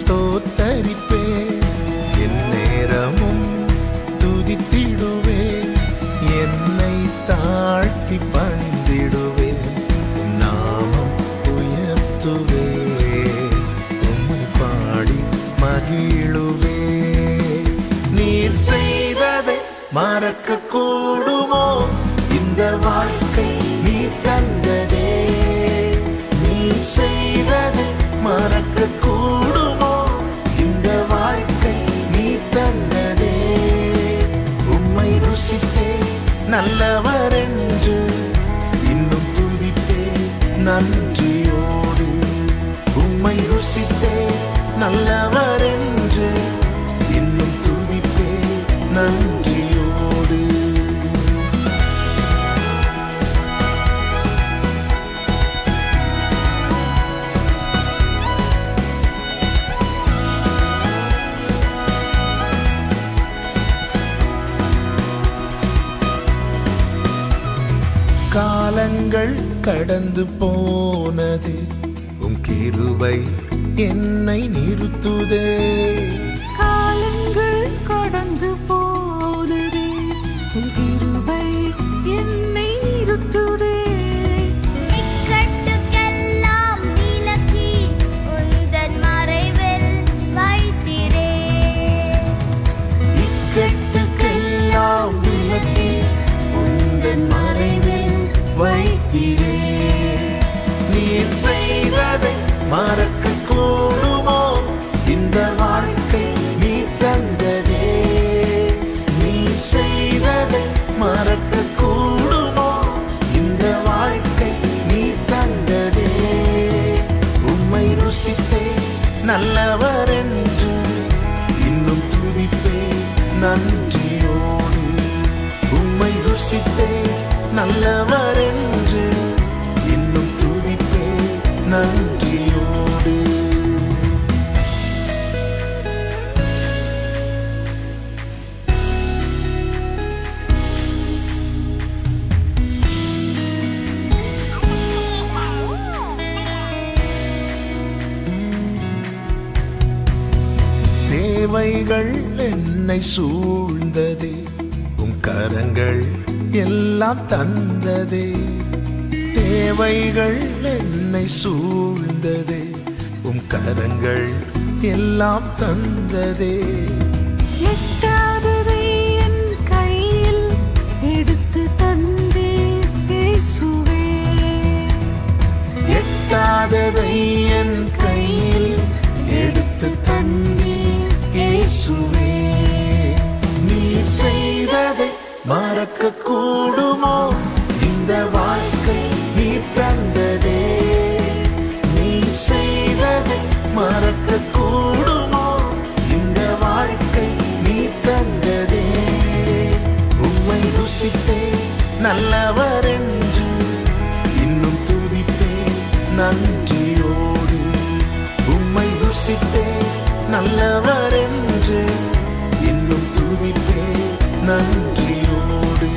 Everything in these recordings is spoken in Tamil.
ஸ்தோத்தரிப்பே. என் நேரமும் துதித்திடுவே. என்னை தாழ்த்தி பணிந்திடுவே. நாமம் உயர்த்துவே. உம்மை பாடி மகிழுவே. நீர் செய்ததை மறக்க கூடுமோ? இந்த வாழ்க்கை நீர் தந்ததே. நீர் செய்ததை மறக்க கூடுமோ? இந்த வாழ்க்கை நீர் தந்ததே. உம்மை ருசித்தே நல்லவர் என்று இன்னும் துதித்தே நன்றியோடு. உம்மை ருசித்தே நல்லவர் என்று இன்னும் துதித்தே நன்றியோடு. காலங்கள் கடந்து போனது, உம் கிருபை என்னை நிறுத்துதே. காலங்கள் கடந்து போனதே, உம் கிருபை என்னை நிறுத்துதே. இக்கட்டுக்கெல்லாம் விலக்கி உந்தன் மறைவில் வைத்திரே. இக்கட்டுக்கெல்லாம் விலக்கி உந்தன் மறைவில் வைத்திரே. நீர் செய்ததை மறக்க கூடுமோ? இந்த வாழ்க்கை நீர் தந்ததே. நீர் செய்ததை மறக்க கூடுமோ? இந்த வாழ்க்கை நீர் தந்ததே. உம்மை ருசித்தே நல்லவர் என்று இன்னும் துதிப்பே நன்றியோடு. உம்மை ருசித்தே நல்லவர் என்று இன்னும் துதிப்பே நன்றியோடு. தேவைகள் என்னை சூழ்ந்ததே. உம் கரங்கள் எல்லாம் தந்ததே. தேவைகள் என்னை சூழ்ந்ததே. உம் கரங்கள் எல்லாம் தந்ததே. எட்டாததை என் கையில் எடுத்து தந்தீர் இயேசுவே. எட்டாததை என் கையில் எடுத்து தந்தீர் இயேசுவே. நீர் செய்ததை மறக்க கூடுமோ? இந்த வாழ்க்கை நீர் தந்ததே. நீர் செய்ததை மறக்க கூடுமோ? இந்த வாழ்க்கை நீர் தந்ததே. உம்மை ருசித்தே நல்லவர் என்று இன்னும் துதிப்பே நன்றியோடு. உம்மை ருசித்தே நல்லவர் என்று இன்னும் துதிப்பே நன்றியோடு.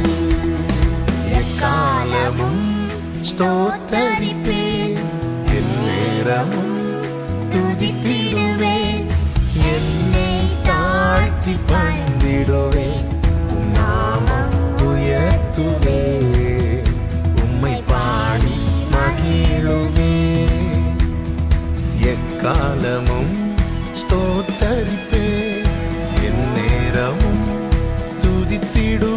எக்காலமும் ஸ்தோத்தரிப்பே. என் நேரமும் துதித்திடுவே. என்னை தாழ்த்தி பணிந்திடுவே. உம் நாமம் உயர்த்துவே. உம்மை பாடி மகிழுவே. எக்காலமும் ஸ்தோத்தரிப்பே. என் நேரமும் துதித்திடுவே.